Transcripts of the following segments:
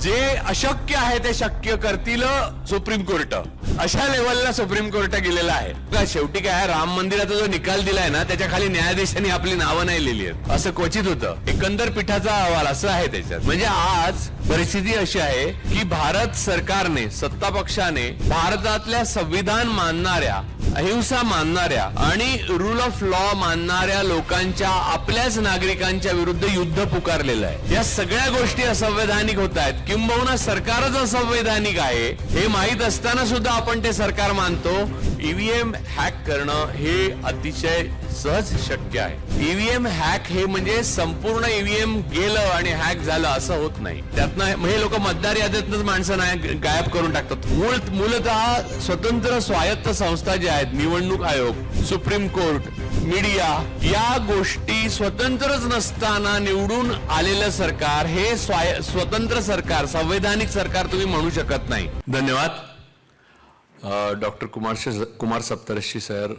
जे अशक्य आहे ते शक्य करतील सुप्रीम कोर्ट, अशा लेवलला सुप्रीम कोर्ट गेलेला आहे. शेवटी काय, राम मंदिराचा जो निकाल दिलाय ना, त्याच्या खाली न्यायाधीशांनी आपली नावं नाही लिहिली आहेत असं क्वचित होतं. एकंदर पीठाचा अहवाल असं आहे त्याच्यात. म्हणजे आज परिस्थिती अशी आहे की भारत सरकारने, सत्ता पक्षाने भारतातल्या संविधान मानणाऱ्या, अहिंसा मानणाऱ्या आणि रूल ऑफ लॉ मानणाऱ्या लोकांच्या, आपल्याच नागरिकांच्या विरुद्ध युद्ध पुकारलेलं आहे. या सगळ्या गोष्टी असंवैधानिक होत आहेत, किंबहुना सरकारच असंवैधानिक आहे हे माहीत असताना सुद्धा आपण ते सरकार मानतो. ईव्हीएम हॅक करणं हे अतिशय सहज शक्य आहे. ईव्हीएम हॅक हे म्हणजे संपूर्ण ईव्हीएम गेलं आणि हॅक झालं असं होत नाही. त्यातनं हे लोक मतदार यादीतनंच माणसं नाही गायब करून टाकतात. मूलतः स्वतंत्र स्वायत्त संस्था ज्या आहेत, निवडणूक आयोग, सुप्रीम कोर्ट, मीडिया, या गोष्टी स्वतंत्रच नसताना निवडून आलेलं सरकार हे स्वतंत्र सरकार, संवैधानिक सरकार तुम्ही म्हणू शकत नाही. धन्यवाद. डॉक्टर कुमार सप्तर्षी सर,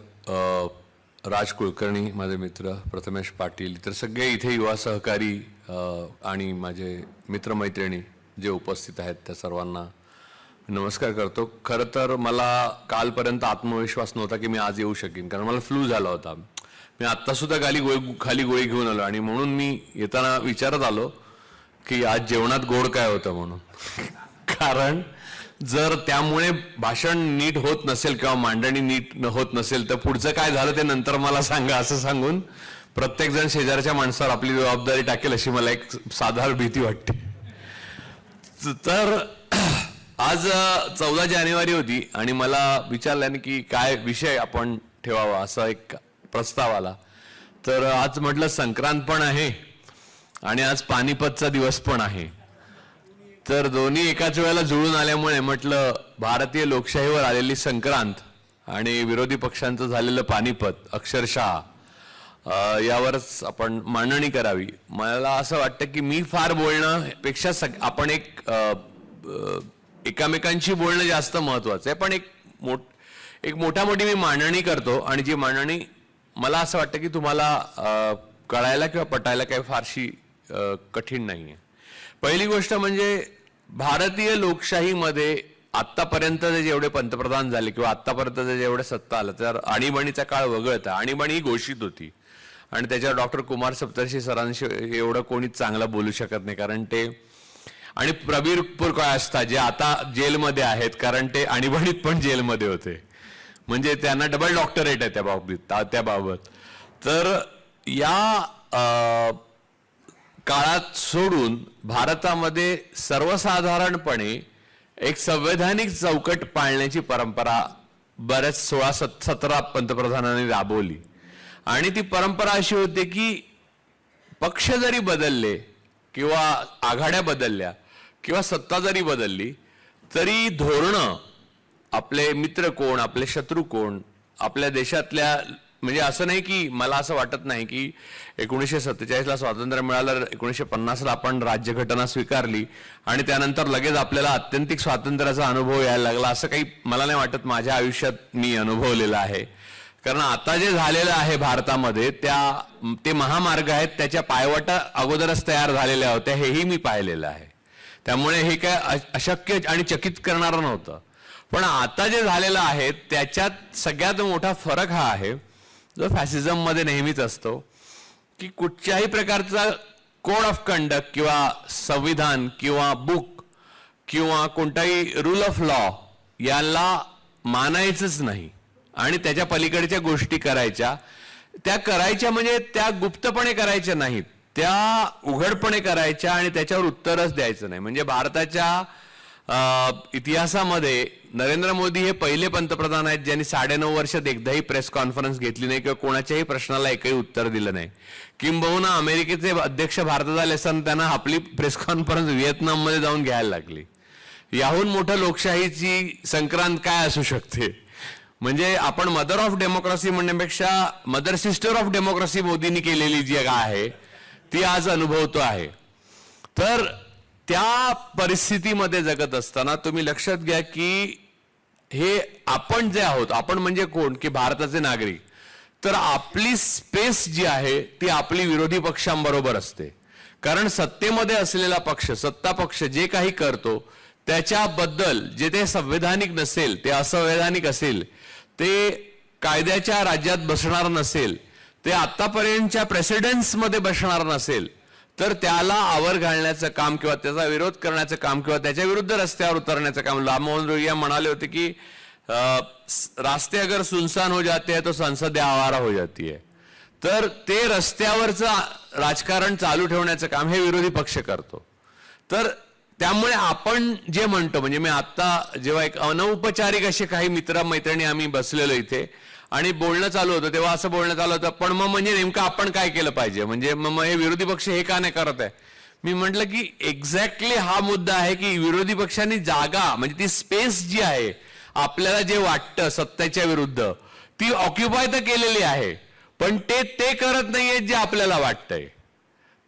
राज कुलकर्णी माझे मित्र, प्रथमेश पाटील, इतर सगळे इथे युवा सहकारी आणि माझे मित्रमैत्रिणी जे उपस्थित आहेत त्या सर्वांना नमस्कार करतो. खरं तर मला कालपर्यंत आत्मविश्वास नव्हता की मी आज येऊ शकेन, कारण मला फ्लू झाला होता. मी आत्ता सुद्धा खाली गोळी घेऊन आलो आणि म्हणून मी येताना विचारत आलो की आज जेवणात गोड काय होतं म्हणून. कारण जर त्यामुळे भाषण नीट होत नसेल किंवा मांडणी नीट होत नसेल तर पुढचं काय झालं ते नंतर मला सांगा असं सांगून प्रत्येक जण शेजारच्या माणसावर आपली जबाबदारी टाकेल अशी मला एक साधारण भीती वाटते. तर आज 14 जानेवारी होती आणि मला विचारल्याने की काय विषय आपण ठेवावा असा एक प्रस्ताव आला. तर आज म्हटलं संक्रांत पण आहे आणि आज पानिपतचा दिवस पण आहे. तर दोन्ही एकाच वेळेला जुळून आल्यामुळे म्हटलं भारतीय लोकशाहीवर आलेली संक्रांत आणि विरोधी पक्षांचं झालेलं पानिपत अक्षरशः यावरच आपण मांडणी करावी. मला असं वाटतं की मी फार बोलण्यापेक्षा आपण एकामेकांशी बोलणं जास्त महत्वाचं आहे. पण एक मोठी मी मांडणी करतो आणि जी मांडणी मला असं वाटतं की तुम्हाला कळायला किंवा पटायला काही फारशी कठीण नाहीये. पहिली गोष्ट म्हणजे भारतीय लोकशाहीमध्ये आतापर्यंत जेवढे पंतप्रधान झाले किंवा आतापर्यंत जेवढे सत्ता आलं, तर आणीबाणीचा काळ वगळता, आणीबाणी ही घोषित होती आणि त्याच्यावर डॉक्टर कुमार सप्तर्षी सरांशी एवढं कोणीच चांगलं बोलू शकत नाही, कारण ते आणि प्रबीर पुरकायस्था जे आता जेलमध्ये आहेत, कारण ते आणीबाणीत पण जेलमध्ये होते, म्हणजे त्यांना डबल डॉक्टरेट आहे त्याबाबत. तर या काळात सोडून भारतामध्ये सर्वसाधारणपणे एक संवैधानिक चौकट पाळण्याची परंपरा बऱ्याच 16-17 पंतप्रधानांनी राबवली. आणि ती परंपरा अशी होती की पक्ष जरी बदलले किंवा आघाड्या बदलल्या किंवा सत्ता जरी बदलली तरी धोरणं, आपले मित्र कोण, आपले शत्रू कोण, आपल्या देशातल्या, म्हणजे असं नाही की मला असं वाटत नाही की 1947ला स्वातंत्र्य मिळालं, 1950ला आपण राज्यघटना स्वीकारली आणि त्यानंतर लगेच आपल्याला आत्यंतिक स्वातंत्र्याचा अनुभव यायला लागला, असं काही मला नाही वाटत. माझ्या आयुष्यात मी अनुभवलेलं आहे. कारण आता जे झालेलं आहे भारतामध्ये ते महामार्ग आहेत, त्याच्या पायवाटा अगोदरच तयार झालेल्या होत्या, हेही मी पाहिलेलं आहे. त्यामुळे हे काय अशक्य आणि चकित करणारं नव्हतं. पण आता जे झालेलं आहे त्याच्यात सगळ्यात मोठा फरक हा आहे जो फॅसिझम मध्ये नेहमीच असतो, की कुठच्याही प्रकारचा कोड ऑफ कंडक्ट किंवा संविधान किंवा बुक किंवा कोणताही रूल ऑफ लॉ याला मानायचंच नाही आणि त्याच्या पलीकडच्या गोष्टी करायच्या म्हणजे त्या गुप्तपणे करायच्या नाहीत, त्या उघडपणे करायच्या आणि त्याच्यावर उत्तरच द्यायचं नाही. म्हणजे भारताच्या इतिहासामध्ये नरेंद्र मोदी हे पहिले पंतप्रधान आहेत ज्यांनी 9.5 वर्षात एकदाही प्रेस कॉन्फरन्स घेतली नाही किंवा कोणाच्याही प्रश्नाला एकही उत्तर दिलं नाही. किंबहुना अमेरिकेचे अध्यक्ष भारतात आले असताना त्यांना आपली प्रेस कॉन्फरन्स व्हिएतनाममध्ये जाऊन घ्यायला लागली. याहून मोठं लोकशाहीची संक्रांत काय असू शकते. म्हणजे आपण मदर ऑफ डेमोक्रेसी म्हणण्यापेक्षा मदर सिस्टर ऑफ डेमोक्रेसी मोदींनी केलेली जी आहे ती आज अनुभवतो आहे. तर त्या परिस्थितीमध्ये जगत असताना तुम्ही लक्षात घ्या की हे आपण जे आहोत, आपण म्हणजे कोण, की भारताचे नागरिक. तर आपली स्पेस जी आहे ती आपली विरोधी पक्षांबरोबर असते. कारण सत्तेमध्ये असलेला पक्ष, सत्ता पक्ष जे काही करतो त्याच्याबद्दल जे ते संवैधानिक नसेल, ते असंवैधानिक असेल, ते कायद्याच्या राज्यात बसणार नसेल, ते आतापर्यंतच्या प्रेसिडेंट्समध्ये बसणार नसेल, तर त्याला आवर घालण्याचं काम किंवा त्याचा विरोध करण्याचं काम किंवा त्याच्या विरुद्ध रस्त्यावर उतरण्याचं काम. राममोहन रोहिया म्हणाले होते की रास्ते अगर सुनसान हो जाते हैं तो संसद आवारा हो जाती है. तर ते रस्त्यावरचं राजकारण चालू ठेवण्याचं काम हे विरोधी पक्ष करतो. तर त्यामुळे आपण जे म्हणतो, म्हणजे मी आता जेव्हा एक अनौपचारिक असे काही मित्र मैत्रिणी आम्ही बसलेलो इथे आणि बोलणं चालू होतं, तेव्हा असं बोलणं चालू होतं, पण मग म्हणजे नेमकं आपण काय केलं पाहिजे, म्हणजे मग हे विरोधी पक्ष हे का नाही करत आहे. मी म्हटलं की एक्झॅक्टली हा मुद्दा आहे की विरोधी पक्षांनी जागा, म्हणजे ती स्पेस जी आहे आपल्याला जे वाटतं सत्तेच्या विरुद्ध, ती ऑक्युपाय तर केलेली आहे, पण ते करत नाहीये जे आपल्याला वाटतंय.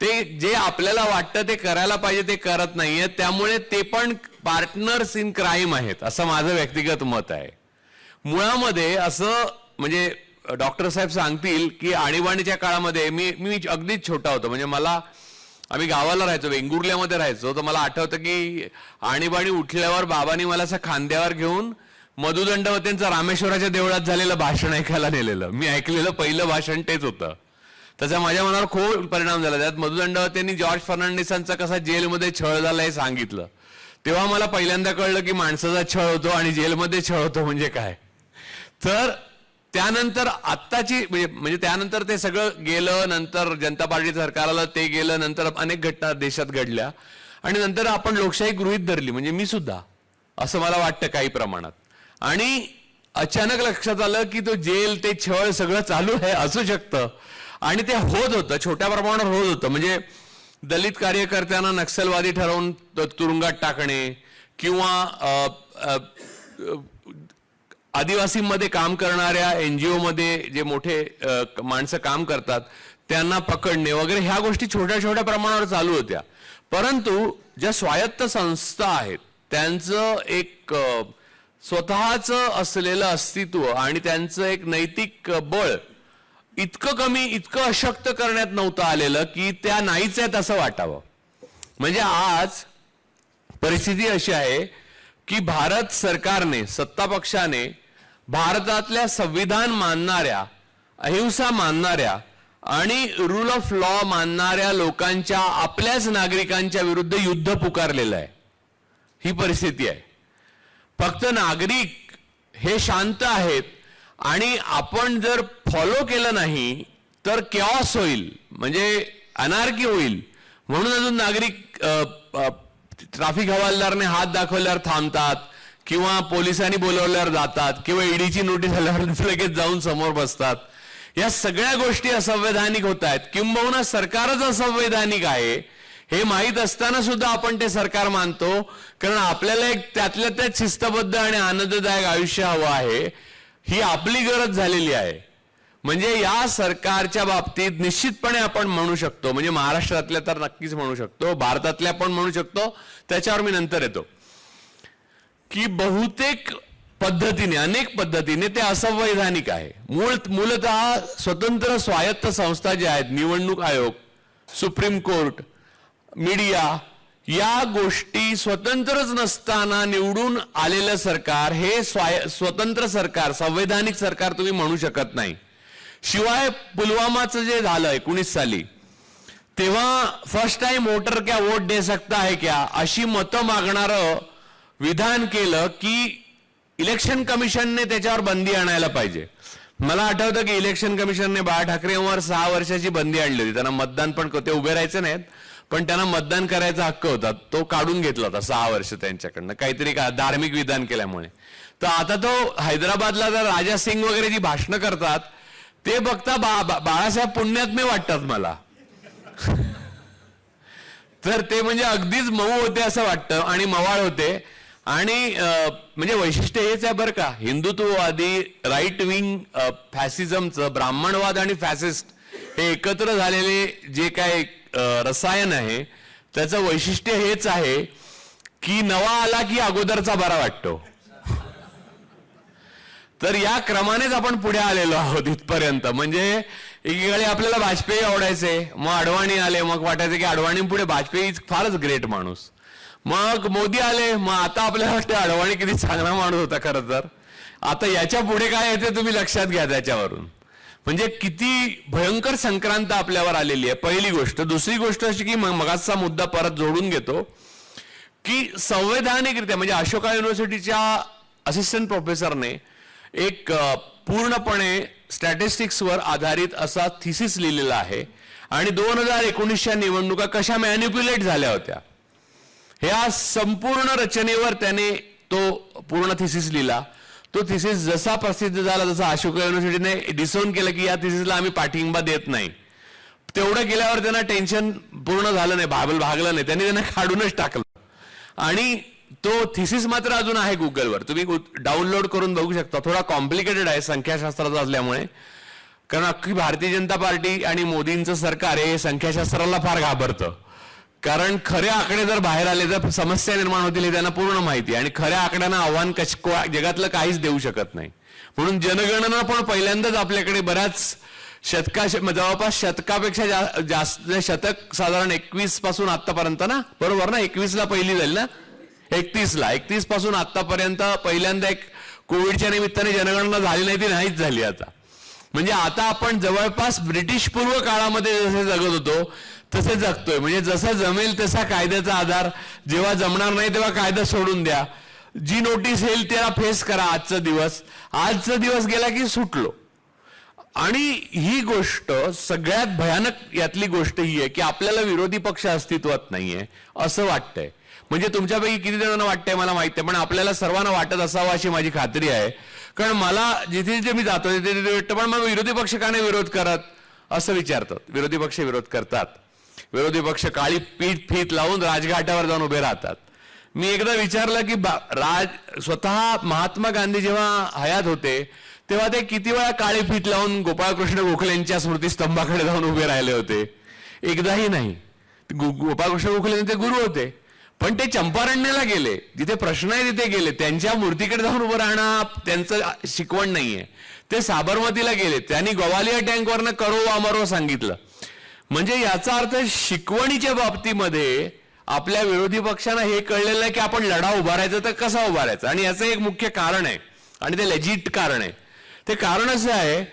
ते जे आपल्याला वाटतं ते करायला पाहिजे ते करत नाहीये. त्यामुळे ते पण पार्टनर्स इन क्राईम आहेत, असं माझं व्यक्तिगत मत आहे. मुळामध्ये असं, म्हणजे डॉक्टर साहेब सांगतील की आणीबाणीच्या काळामध्ये मी अगदीच छोटा होतो, म्हणजे आम्ही गावाला राहायचो, वेंगुर्ल्यामध्ये राहायचो, तर मला आठवतं की आणीबाणी उठल्यावर बाबांनी मला असं खांद्यावर घेऊन मधुदंडवतेंचं रामेश्वराच्या देवळात झालेलं भाषण ऐकायला नेलेलं. मी ऐकलेलं पहिलं भाषण तेच होतं. त्याचा माझ्या मनावर खूप परिणाम झाला. त्यात मधुदंडवतेंनी जॉर्ज फर्नांडिसांचा कसा जेलमध्ये छळ झाला हे सांगितलं. तेव्हा मला पहिल्यांदा कळलं की माणसाचा छळ होतो आणि जेलमध्ये छळ होतो म्हणजे काय. तर त्यानंतर आत्ताची म्हणजे त्यानंतर ते सगळं गेलं, नंतर जनता पार्टीचं सरकार आलं, ते गेलं, नंतर अनेक घटना देशात घडल्या आणि नंतर आपण लोकशाही गृहीत धरली, म्हणजे मी सुद्धा, असं मला वाटतं काही प्रमाणात. आणि अचानक लक्षात आलं की तो जेल, ते छळ सगळं चालू आहे, असू शकतं. आणि ते होत होतं, छोट्या प्रमाणावर होत होतं. म्हणजे दलित कार्यकर्त्यांना नक्षलवादी ठरवून तुरुंगात टाकणे किंवा आदिवासींमध्ये काम करणाऱ्या NGO मध्ये जे मोठे माणसं काम करतात त्यांना पकडणे वगैरे, ह्या गोष्टी छोट्या छोट्या प्रमाणावर चालू होत्या. परंतु ज्या स्वायत्त संस्था आहेत त्यांचं एक स्वतःचं असलेलं अस्तित्व आणि त्यांचं एक नैतिक बळ इतकं कमी, इतकं अशक्त करण्यात नव्हतं आलेलं की त्या नाहीच आहेत असं वाटावं. म्हणजे आज परिस्थिती अशी आहे की भारत सरकारने, सत्ता पक्षाने भारतातल्या संविधान मानणाऱ्या, अहिंसा मानणाऱ्या आणि रूल ऑफ लॉ मानणाऱ्या लोकांच्या, आपल्याच नागरिकांच्या विरुद्ध युद्ध पुकारलेलं आहे. ही परिस्थिती आहे. फक्त नागरिक हे शांत आहेत आणि आपण जर फॉलो केलं नाही तर कॅओस होईल, म्हणजे अनार्की होईल. म्हणून अजून नागरिक ट्रॅफिक हवालदारने हात दाखवल्यावर थांबतात किंवा पोलिसांनी बोलवल्यावर जातात किंवा ईडीची नोटीस आल्यावर लगेच जाऊन समोर बसतात. या सगळ्या गोष्टी असंवैधानिक होत आहेत. किंबहुना सरकारच असंवैधानिक आहे हे माहीत असताना सुद्धा आपण ते सरकार मानतो, कारण आपल्याला एक त्यातल्या त्यात शिस्तबद्ध आणि आनंददायक आयुष्य हवं आहे, ही आपली गरज झालेली आहे. म्हणजे या सरकारच्या बाबतीत निश्चितपणे आपण म्हणू शकतो, म्हणजे महाराष्ट्रातल्या तर नक्कीच म्हणू शकतो, भारतातल्या पण म्हणू शकतो, त्याच्यावर मी नंतर येतो, की बहुतेक पद्धतीने, अनेक पद्धतीने ते असंवैधानिक आहे. मूलतः स्वतंत्र स्वायत्त संस्था ज्या आहेत, निवडणूक आयोग, सुप्रीम कोर्ट, मीडिया, या गोष्टी स्वतंत्रच नसताना निवडून आलेलं सरकार हे स्वतंत्र सरकार, संवैधानिक सरकार तुम्ही म्हणू शकत नाही. शिवाय पुलवामाचं जे झालं 19 साली, तेव्हा फर्स्ट टाइम वोटर क्या वोट दे सकता है क्या अशी मतं मागणारं विधान केलं की इलेक्शन कमिशनने त्याच्यावर बंदी आणायला पाहिजे. मला आठवतं की इलेक्शन कमिशनने बाळा ठाकरेंवर 6 वर्षाची बंदी आणली होती. त्यांना मतदान पण, ते उभे राहायचे नाहीत पण त्यांना मतदान करायचा हक्क होता, तो काढून घेतला होता 6 वर्ष त्यांच्याकडनं, काहीतरी धार्मिक विधान केल्यामुळे. तर आता तो हैदराबादला जर राजा सिंग वगैरे जी भाषणं करतात ते बघता बाळासाहेब पुण्यात्मे वाटतात मला. तर ते म्हणजे अगदीच मऊ होते असं वाटतं आणि मवाळ होते. आणि म्हणजे वैशिष्ट्य हेच आहे बरं का, हिंदुत्ववादी राईट विंग फॅसिझमचं, ब्राह्मणवाद आणि फॅसिस्ट हे एकत्र झालेले जे काय रसायन आहे त्याचं वैशिष्ट्य हेच आहे की नवा आला की अगोदरचा बरा वाटतो. तर या क्रमानेच आपण पुढे आलेलो आहोत इथपर्यंत. म्हणजे एकीकडे आपल्याला वाजपेयी आवडायचे, मग अडवाणी आले, मग वाटायचं की अडवाणी पुढे वाजपेयी फारच ग्रेट माणूस, मग मोदी आले, मग आता आपल्याला वाटतं अडवाणी किती चांगला माणूस होता खरं तर. आता याच्या पुढे काय येते तुम्ही लक्षात घ्या त्याच्यावरून. म्हणजे किती भयंकर संक्रांत आपल्यावर आलेली आहे, पहिली गोष्ट. दुसरी गोष्ट अशी की मगाचा मुद्दा परत जोडून घेतो की संवैधानिकरित्या म्हणजे अशोका युनिव्हर्सिटीच्या असिस्टंट प्रोफेसरने एक पूर्णपणे स्टॅटिस्टिक्सवर आधारित असा थिसिस लिहिलेला आहे आणि 2019च्या निवडणुका कशा मॅनिप्युलेट झाल्या होत्या ह्या संपूर्ण रचनेवर त्याने तो पूर्ण थिसिस लिहिला. तो थिसिस जसा प्रसिद्ध झाला, जसा अशोका युनिव्हर्सिटीने डिसोन केलं की या थिसिसला आम्ही पाठिंबा देत नाही, तेवढं केल्यावर त्यांना टेन्शन पूर्ण झालं नाही, भागलं नाही, त्यांनी त्यांना काढूनच टाकलं. आणि तो थिसिस मात्र अजून आहे गुगलवर, तुम्ही डाउनलोड करून बघू शकता. थोडा कॉम्प्लिकेटेड आहे संख्याशास्त्राचा असल्यामुळे, कारण अख्खी भारतीय जनता पार्टी आणि मोदींचं सरकार हे संख्याशास्त्राला फार घाबरतं. कारण खरे आकडे जर बाहेर आले तर समस्या निर्माण होतील हे त्यांना पूर्ण माहिती आहे आणि खऱ्या आकड्यांना आव्हान जगातलं काहीच देऊ शकत नाही. म्हणून जनगणना पण पहिल्यांदाच आपल्याकडे बऱ्याच जवळपास शतकापेक्षा जास्त शतक, साधारण 21 पासून आतापर्यंत ना, बरोबर ना, 21ला पहिली झाली ना, 31 पासून आतापर्यंत पहिल्यांदा एक कोविडच्या निमित्ताने जनगणना झाली नाही, ती नाहीच झाली आता. म्हणजे आता आपण जवळपास ब्रिटिश पूर्व काळामध्ये जसे जगत होतो तसे जगतोय. म्हणजे जसं जमेल तसा कायद्याचा आधार, जेव्हा जमणार नाही तेव्हा कायदा सोडून द्या, जी नोटीस येईल त्याला फेस करा. आजचा दिवस गेला की सुटलो. आणि ही गोष्ट सगळ्यात भयानक यातली गोष्ट ही आहे की आपल्याला विरोधी पक्ष अस्तित्वात नाहीये असं वाटतंय. म्हणजे तुमच्यापैकी किती जणांना वाटतंय मला माहित आहे, पण आपल्याला सर्वांना वाटत असावं अशी माझी खात्री आहे. कारण मला जिथे जिथे मी जातो तिथे वाटतं, पण मग विरोधी पक्ष का नाही विरोध करत असं विचारतात. विरोधी पक्ष विरोध करतात. विरोधी पक्ष काळी फीत लावून राजघाटावर जाऊन उभे राहतात. मी एकदा विचारलं की स्वतः महात्मा गांधी जेव्हा हयात होते तेव्हा ते किती वेळा काळी फीत लावून गोपाळकृष्ण गोखलेंच्या स्मृतीस्तंभाकडे जाऊन उभे राहिले होते? एकदाही नाही. गोपाळकृष्ण गोखले ते गुरु होते, पण ते चंपारण्याला गेले, जिथे प्रश्न आहे तिथे गेले, त्यांच्या मूर्तीकडे जाऊन उभं राहणं त्यांचं शिकवण नाहीये. ते साबरमतीला गेले, त्यांनी ग्वालियर टँकवरनं करो वा मरो सांगितलं. म्हणजे याचा अर्थ शिकवणीच्या बाबतीमध्ये आपल्या विरोधी पक्षांना हे कळलेलं आहे की आपण लढा उभारायचा तर कसा उभारायचा. आणि याचं एक मुख्य कारण आहे आणि ते लेजिट कारण आहे. ते कारण असं आहे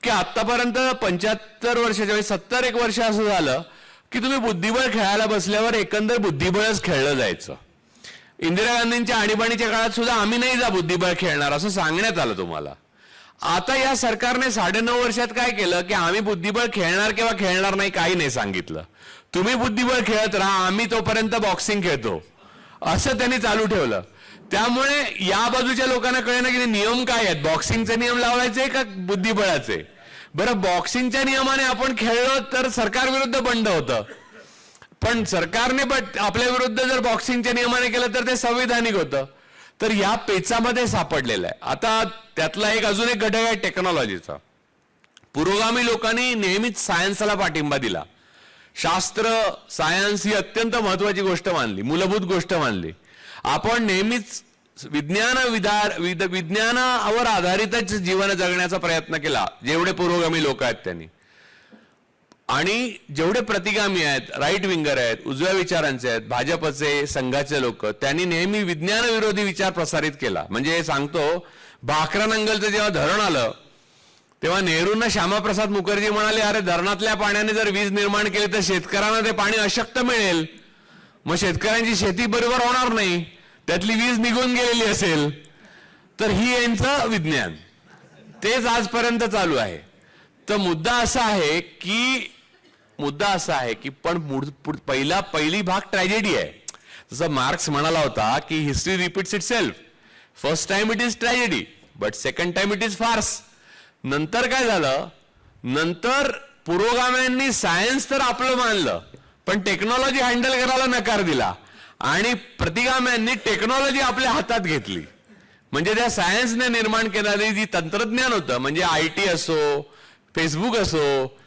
की आतापर्यंत 75 वर्षाच्या 70 वर्ष असं झालं की तुम्ही बुद्धिबळ खेळायला बसल्यावर एकंदर बुद्धिबळच खेळलं जायचं. इंदिरा गांधींच्या आणीबाणीच्या काळात सुद्धा आम्ही नाही जा बुद्धिबळ खेळणार असं सांगण्यात आलं तुम्हाला. आता या सरकारने 9.5 वर्षात काय केलं की आम्ही बुद्धिबळ खेळणार किंवा खेळणार नाही काही नाही सांगितलं. तुम्ही बुद्धिबळ खेळत राहा, आम्ही तोपर्यंत बॉक्सिंग खेळतो असं त्यांनी चालू ठेवलं. त्यामुळे या बाजूच्या लोकांना कळेना की नियम काय आहेत, बॉक्सिंगचे नियम लावायचे का बुद्धिबळाचे. बरं, बॉक्सिंगच्या नियमाने आपण खेळलो तर सरकार विरुद्ध बंड होतं, पण सरकारने आपल्या विरुद्ध जर बॉक्सिंगच्या नियमाने केलं तर ते संविधानिक होतं. तर या पेचामध्ये सापडलेलं आहे. आता त्यातला अजून एक घटक आहे टेक्नॉलॉजीचा. पुरोगामी लोकांनी नेहमीच सायन्सला पाठिंबा दिला. शास्त्र, सायन्स ही अत्यंत महत्वाची गोष्ट मानली, मूलभूत गोष्ट मानली. आपण नेहमीच विज्ञानावर आधारितच जीवन जगण्याचा प्रयत्न केला, जेवढे पुरोगामी लोक आहेत त्यांनी. आणि जेवढे प्रतिगामी आहेत, राईट विंगर आहेत, उजव्या विचारांचे आहेत, भाजपचे, संघाचे लोक, त्यांनी नेहमी विज्ञानविरोधी विचार प्रसारित केला. म्हणजे सांगतो, भाकरानंगलचं जेव्हा धरण आलं तेव्हा नेहरूंना श्यामाप्रसाद मुखर्जी म्हणाले, अरे धरणातल्या पाण्याने जर वीज निर्माण केली तर शेतकऱ्यांना ते पाणी अशक्त मिळेल, मग शेतकऱ्यांची शेती बरोबर होणार नाही, त्यातली वीज निघून गेलेली असेल. तर ही यांचं विज्ञान, तेच आजपर्यंत चालू आहे. तर मुद्दा असा आहे की पण पहिली भाग ट्रॅजेडी आहे. जसं मार्क्स म्हणाला होता की history repeats itself. First time it is tragedy but second time it is farce. नंतर काय झालं, नंतर पुरोगाम्यांनी सायन्स तर आपलं मानलं पण टेक्नॉलॉजी हँडल करायला नकार दिला आणि प्रतिगाम्यांनी टेक्नॉलॉजी आपल्या हातात घेतली. म्हणजे त्या सायन्सने निर्माण केलेली जी तंत्रज्ञान होतं, म्हणजे IT असो, फेसबुक असो,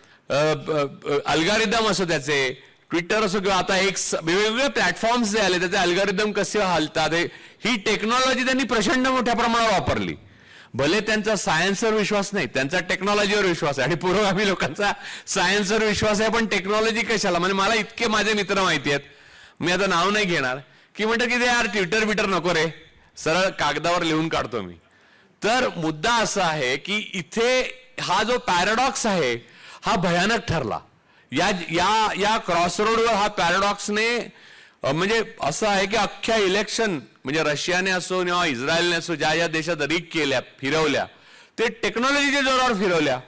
अल्गारिदम असो, त्याचे ट्विटर असो किंवा आता वेगवेगळे प्लॅटफॉर्म्स जे आले त्याचे अल्गारिदम कसे हलतात, ही टेक्नॉलॉजी त्यांनी प्रचंड मोठ्या प्रमाणावर वापरली. भले त्यांचा सायन्सवर विश्वास नाही, त्यांचा टेक्नॉलॉजीवर विश्वास आहे, आणि पुरोगामी लोकांचा सायन्सवर विश्वास आहे पण टेक्नॉलॉजी कशाला. म्हणजे मला इतके माझे मित्र माहिती आहेत, मी आता नाव नाही घेणार, की म्हणतात की ते यार ट्विटर बिटर नको रे, सरळ कागदावर लिहून काढतो मी. तर मुद्दा असा आहे की इथे हा जो पॅराडॉक्स आहे हा भयानक ठरला. या क्रॉसरोडवर हा पॅराडॉक्सने म्हणजे असं आहे की अख्ख्या इलेक्शन म्हणजे रशियाने असो किंवा इस्रायलने असो ज्या ज्या देशात रीक केल्या फिरवल्या ते टेक्नॉलॉजीच्या जोरावर फिरवल्या.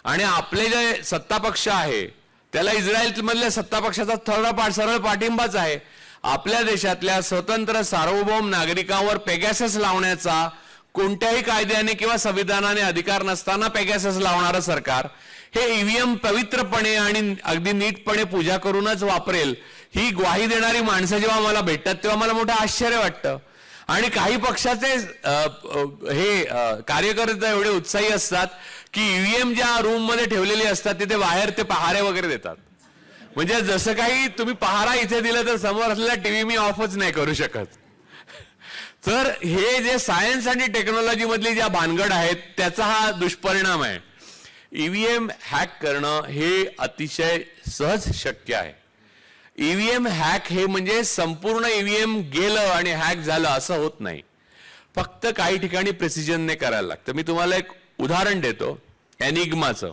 आणि आपले जे सत्ता पक्ष आहे त्याला इस्रायल मधल्या सत्ता पक्षाचा सरळ पाठिंबाच आहे. आपल्या देशातल्या स्वतंत्र सार्वभौम नागरिकांवर पेगॅसस लावण्याचा कोणत्याही कायद्याने किंवा संविधानाने अधिकार नसताना पेगॅसस लावणारं सरकार हे ईव्हीएम पवित्रपणे आणि अगदी नीटपणे पूजा करूनच वापरेल ही ग्वाही देणारी माणसं जेव्हा मला भेटतात तेव्हा मला मोठं आश्चर्य वाटतं. आणि काही पक्षाचे हे कार्यकर्ते एवढे उत्साही असतात की ईव्हीएम ज्या रूम मध्ये ठेवलेली असतात तिथे बाहेर ते पहारे वगैरे देतात. म्हणजे जसं काही तुम्ही पहारा इथे दिलं तर समोर असलेला टीव्ही मी ऑफच नाही करू शकत. तर हे जे सायन्स आणि टेक्नॉलॉजी मधली ज्या भानगड आहेत त्याचा हा दुष्परिणाम आहे. ईव्हीएम हॅक करणं हे अतिशय सहज शक्य आहे. ईव्हीएम हॅक हे म्हणजे संपूर्ण ईव्हीएम गेलं आणि हॅक झालं असं होत नाही, फक्त काही ठिकाणी प्रिसिजनने करायला लागतं. मी तुम्हाला एक उदाहरण देतो एनिग्माचं.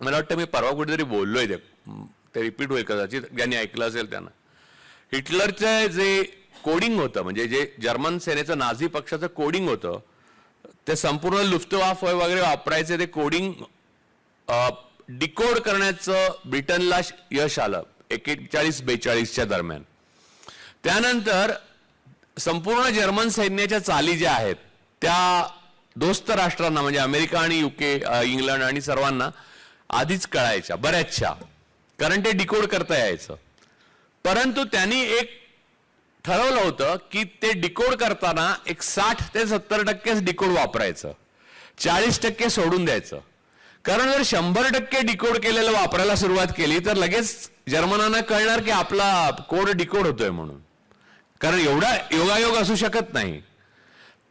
मला वाटतं मी परवा कुठेतरी बोललोय, ते रिपीट होईल कदाचित, ज्यांनी ऐकलं असेल त्यांना. हिटलरचं जे कोडिंग होतं म्हणजे जे जर्मन सेनेचं नाझी पक्षाचं कोडिंग होतं ते संपूर्ण लुफ्टवाफे वगैरे वापरायचे ते कोडिंग डिकोड करण्याचं ब्रिटनला यश आलं 41-42च्या दरम्यान. त्यानंतर संपूर्ण जर्मन सैन्याच्या चाली ज्या आहेत त्या दोस्त राष्ट्रांना म्हणजे अमेरिका आणि युके इंग्लंड आणि सर्वांना आधीच कळायच्या बऱ्याचशा, कारण ते डिकोड करता यायचं. परंतु त्यांनी एक ठरवलं होतं की ते डिकोड करताना एक 60 ते 70% डिकोड वापरायचं, 40% सोडून द्यायचं. कारण जर 100% डिकोड केलेलं वापरायला सुरुवात केली तर लगेच जर्मनांना कळणार की आपला कोड डिकोड होतोय म्हणून, कारण एवढा योगायोग असू शकत नाही.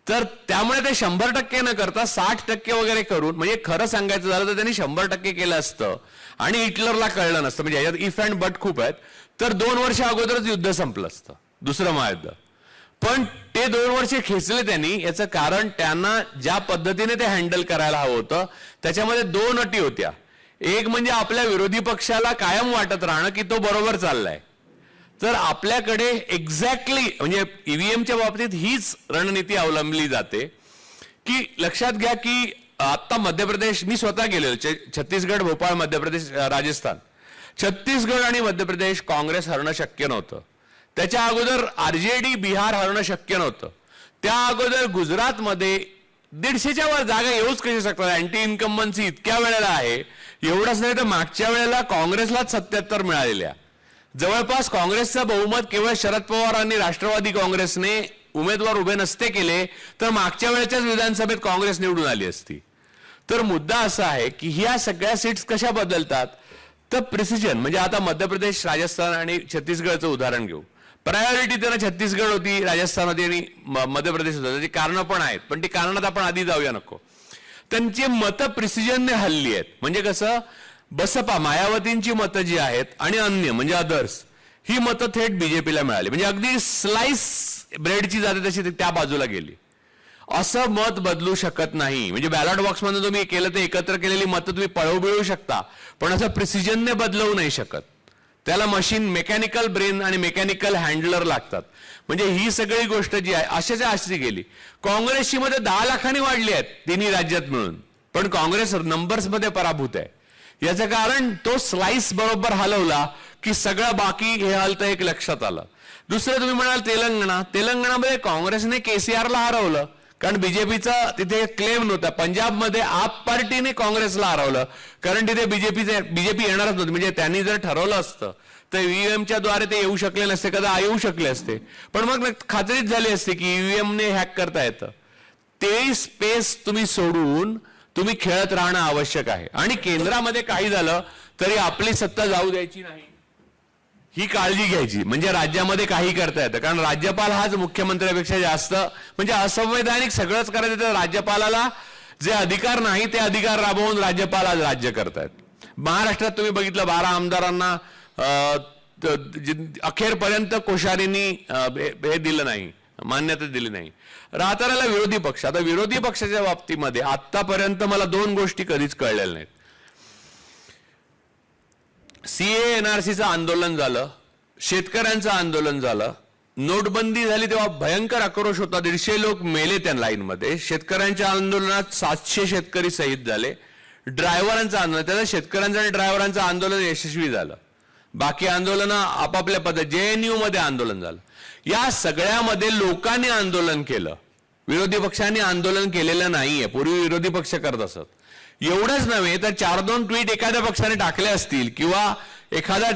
तर त्यामुळे ते 100% न करता 60% वगैरे करून, म्हणजे खरं सांगायचं झालं तर त्यांनी 100% केलं असतं आणि हिटलरला कळलं नसतं. म्हणजे याच्यात इफ अँड बट खूप आहेत. तर 2 वर्ष अगोदरच युद्ध संपलं असतं, दुसरं महायुद्ध. पण ते 2 वर्ष खेचले त्यांनी. याचं कारण त्यांना ज्या पद्धतीने ते हँडल करायला हवं होतं त्याच्यामध्ये 2 अटी होत्या. एक म्हणजे आपल्या विरोधी पक्षाला कायम वाटत राहणं की तो बरोबर चाललाय. तर आपल्याकडे एक्झॅक्टली म्हणजे ईव्हीएमच्या बाबतीत हीच रणनीती अवलंबली जाते की लक्षात घ्या की आता मध्य प्रदेश, मी स्वतः गेलेलो, छत्तीसगड, भोपाळ, मध्य प्रदेश, राजस्थान, छत्तीसगड आणि मध्य प्रदेश काँग्रेस हरणं शक्य नव्हतं. त्याच्या अगोदर आरजेडी बिहार हरणं शक्य नव्हतं. त्या अगोदर गुजरातमध्ये 150च्या वर जागा येऊच कशा शकतात. अँटी इन्कम्बन्सी इतक्या वेळेला आहे. एवढंच नाही तर मागच्या वेळेला काँग्रेसलाच 77 मिळालेल्या. जवळपास काँग्रेसचं बहुमत केवळ शरद पवार आणि राष्ट्रवादी काँग्रेसने उमेदवार उभे नसते केले तर मागच्या वेळेच्याच विधानसभेत काँग्रेस निवडून आली असती. तर मुद्दा असा आहे की ह्या सगळ्या सीट्स कशा बदलतात तर प्रिसिजन. म्हणजे आता मध्य प्रदेश, राजस्थान आणि छत्तीसगडचं उदाहरण घेऊ. प्रायोरिटी त्यांना छत्तीसगड होती, राजस्थान होती आणि मध्य प्रदेश होता. त्याची कारणं पण आहेत, पण ती कारणात आपण आधी जाऊया नको. त्यांची मतं प्रिसिजनने हल्ली आहेत. म्हणजे कसं, बसपा मायावतींची मतं जी आहेत आणि अन्य म्हणजे अदर्स ही मतं थेट बीजेपीला मिळाली. म्हणजे अगदी स्लाइस ब्रेडची जाते तशी त्या बाजूला गेली. असं मत बदलू शकत नाही. म्हणजे बॅलॉट बॉक्समध्ये तुम्ही केलं तर एकत्र केलेली मतं तुम्ही पळवू शकता, पण असं प्रिसिजनने बदलवू नाही शकत. त्याला मशीन, मेकॅनिकल ब्रेन आणि मेकॅनिकल हँडलर लागतात. म्हणजे ही सगळी गोष्ट जी आहे अशाच्या अशी गेली. काँग्रेसची मध्ये 10 लाखांनी वाढली आहेत तिन्ही राज्यात मिळून, पण काँग्रेस नंबर्स मध्ये पराभूत आहे. याचं कारण तो स्लाइस बरोबर हलवला की सगळं बाकी हे हलतं एक लक्षात आलं. दुसरं तुम्ही म्हणाल तेलंगणामध्ये काँग्रेसने केसीआरला हरवलं कारण बीजेपीचा तिथे क्लेम नव्हता. पंजाबमध्ये आप पार्टीने काँग्रेसला हरवलं कारण तिथे बीजेपी येणारच नव्हती. म्हणजे त्यांनी जर ठरवलं असतं तर ईव्हीएमच्या द्वारे ते येऊ शकले नसते, कदा येऊ शकले असते, पण मग खात्रीच झाली असते की ईव्हीएमने हॅक करता येतं. ते स्पेस तुम्ही सोडून तुम्ही खेळत राहणं आवश्यक आहे. आणि केंद्रामध्ये काही झालं तरी आपली सत्ता जाऊ द्यायची नाही ही काळजी घ्यायची, म्हणजे राज्यामध्ये काही करता येतं. कारण राज्यपाल हाच मुख्यमंत्र्यापेक्षा जास्त म्हणजे असंवैधानिक सगळंच करायचं. तर राज्यपालाला जे अधिकार नाही ते अधिकार राबवून राज्यपाल आज राज्य करतायत. महाराष्ट्रात तुम्ही बघितलं 12 आमदारांना अखेरपर्यंत कोश्यारींनी हे दिलं नाही, मान्यता दिली नाही. राहता विरोधी पक्ष. आता विरोधी पक्षाच्या बाबतीमध्ये आतापर्यंत मला 2 गोष्टी कधीच कळलेल्या नाहीत. सीए एनआरसीचं आंदोलन झालं, शेतकऱ्यांचं आंदोलन झालं, नोटबंदी झाली तेव्हा भयंकर आक्रोश होता, 150 लोक मेले त्या लाईनमध्ये. शेतकऱ्यांच्या आंदोलनात 700 शेतकरी शहीद झाले. ड्रायव्हरांचं आंदोलन, त्याचं शेतकऱ्यांचं आणि ड्रायव्हरांचं आंदोलन यशस्वी झालं. बाकी आंदोलन आपापल्या पद्धत JNU मध्ये आंदोलन झालं. या सगळ्यामध्ये लोकांनी आंदोलन केलं, विरोधी पक्षांनी आंदोलन केलेलं नाहीये. पूर्वी विरोधी पक्ष करत असत. एवढंच नव्हे तर 4-2 ट्विट एखाद्या पक्षाने टाकले असतील किंवा एखादा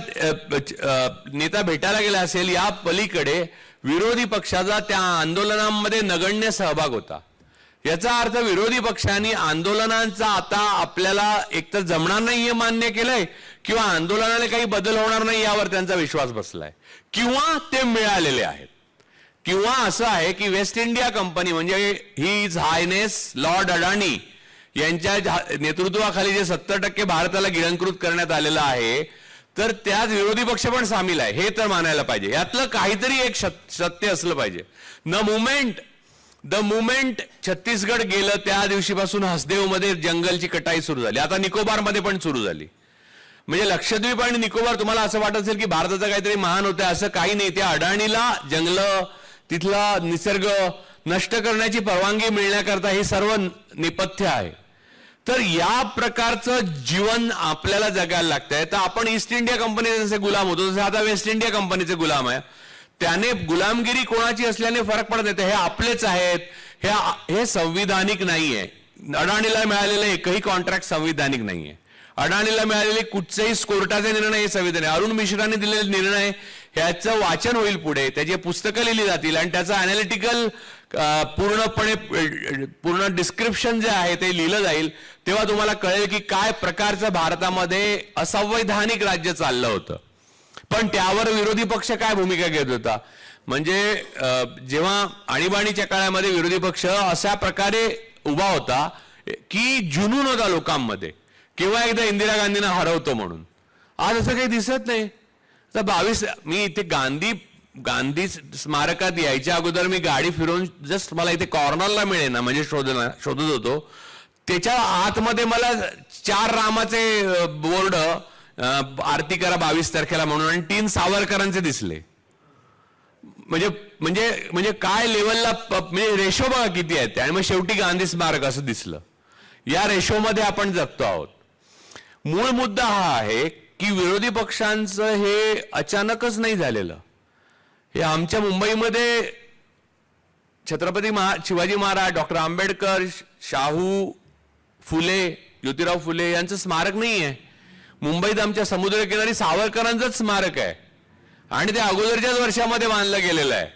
नेता भेटायला गेला असेल, या पलीकडे विरोधी पक्षाचा त्या आंदोलनामध्ये नगण्य सहभाग होता. याचा अर्थ विरोधी पक्षांनी आंदोलनांचा आता आपल्याला एकतर जमणार नाही हे मान्य केलंय किंवा आंदोलनाने काही बदल होणार नाही यावर त्यांचा विश्वास बसलाय, किंवा ते मिळालेले आहेत. किंवा असं आहे की वेस्ट इंडिया कंपनी म्हणजे हिज हायनेस लॉर्ड अडानी यांच्या नेतृत्वाखाली जे 70% भारताला गिळंकृत करण्यात आलेलं आहे, तर त्यात विरोधी पक्ष पण सामील आहे, हे तर मानायला पाहिजे. यातलं काहीतरी एक सत्य असलं पाहिजे. द मुमेंट छत्तीसगड गेलं त्या दिवशीपासून हसदेवमध्ये जंगलची कटाई सुरू झाली. आता निकोबारमध्ये पण सुरू झाली. म्हणजे लक्षद्वीप आणि निकोबार तुम्हाला असं वाटत असेल की भारताचं काहीतरी महान होतं, असं काही नाही. त्या अडाणीला जंगलं, तिथला निसर्ग नष्ट करण्याची परवानगी मिळण्याकरता हे सर्व नेपथ्य आहे. तर या प्रकारचं जीवन आपल्याला जगायला लागतंय. तर आपण ईस्ट इंडिया कंपनीचे जसे गुलाम होतो तसे आता वेस्ट इंडिया कंपनीचे गुलाम आहे. त्याने गुलामगिरी कोणाची असल्याने फरक पडत नाही, हे आपलेच आहेत. हे संविधानिक नाहीये. अडाणीला मिळालेलं एकही कॉन्ट्रॅक्ट संविधानिक नाहीये. अडाणीला मिळालेले कुठचेही कोर्टाचे निर्णय हे संविधानिक. अरुण मिश्राने दिलेले निर्णय ह्याचं वाचन होईल पुढे, त्याची पुस्तकं लिहिली जातील आणि त्याचं अनालिटिकल पूर्ण डिस्क्रिप्शन जे आहे ते लिहिलं जाईल. तेव्हा तुम्हाला कळेल की काय प्रकारचं भारतामध्ये असंवैधानिक राज्य चाललं होतं. पण त्यावर विरोधी पक्ष काय भूमिका घेत होता, म्हणजे जेव्हा आणीबाणीच्या काळामध्ये विरोधी पक्ष अशा प्रकारे उभा होता की जुनून होता लोकांमध्ये, केव्हा एकदा इंदिरा गांधींना हरवतो म्हणून. आज असं काही दिसत नाही. तर 22 मी इथे गांधी स्मारकात यायच्या अगोदर मी गाडी फिरवून जस्ट मला इथे कॉर्नरला मिळेल ना म्हणजे शोधत होतो. त्याच्या आतमध्ये मला 4 रामाचे बोर्ड आरती करा 22 तारखेला म्हणून आणि 3 सावरकरांचे दिसले. म्हणजे काय लेवलला म्हणजे रेशो बघा किती आहेत. आणि मग शेवटी गांधी स्मारक असं दिसलं. या रेशोमध्ये आपण जगतो आहोत. मूळ मुद्दा हा आहे की विरोधी पक्षांचं हे अचानकच नाही झालेलं. हे आमच्या मुंबईमध्ये छत्रपती शिवाजी महाराज, डॉक्टर आंबेडकर, शाहू फुले, ज्योतिराव फुले यांचं स्मारक नाही आहे. मुंबईत आमच्या समुद्रकिनारी सावरकरांचंच स्मारक आहे आणि ते अगोदरच्याच वर्षामध्ये बांधलं गेलेलं आहे.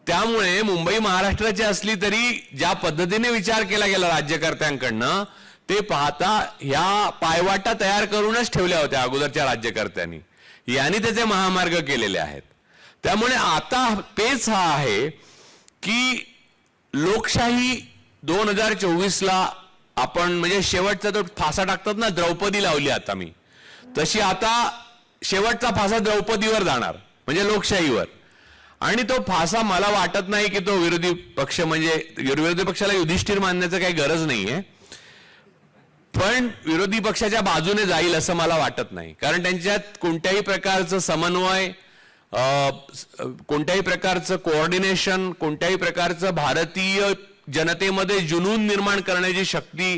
त्यामुळे मुंबई महाराष्ट्राची असली तरी ज्या पद्धतीने विचार केला गेला राज्यकर्त्यांकडनं ते पाहता ह्या पायवाटा तयार करूनच ठेवल्या होत्या अगोदरच्या राज्यकर्त्यांनी. यांनी त्याचे महामार्ग केलेले आहेत. त्यामुळे आता पेच हा आहे की लोकशाही 2024ला आपण म्हणजे शेवटचा तो फासा टाकतात ना, द्रौपदी लावली आता मी, तशी आता शेवटचा फासा द्रौपदीवर जाणार म्हणजे लोकशाहीवर. आणि तो फासा मला वाटत नाही की तो विरोधी पक्ष म्हणजे विरोधी पक्षाला युधिष्ठिर मानण्याचं काही गरज नाहीये, पण विरोधी पक्षाच्या बाजूने जाईल असं मला वाटत नाही. कारण त्यांच्यात कोणत्याही प्रकारचं समन्वय, कोणत्याही प्रकारचं कोऑर्डिनेशन, कोणत्याही प्रकारचं भारतीय जनतेमध्ये जुनून निर्माण करण्याची शक्ती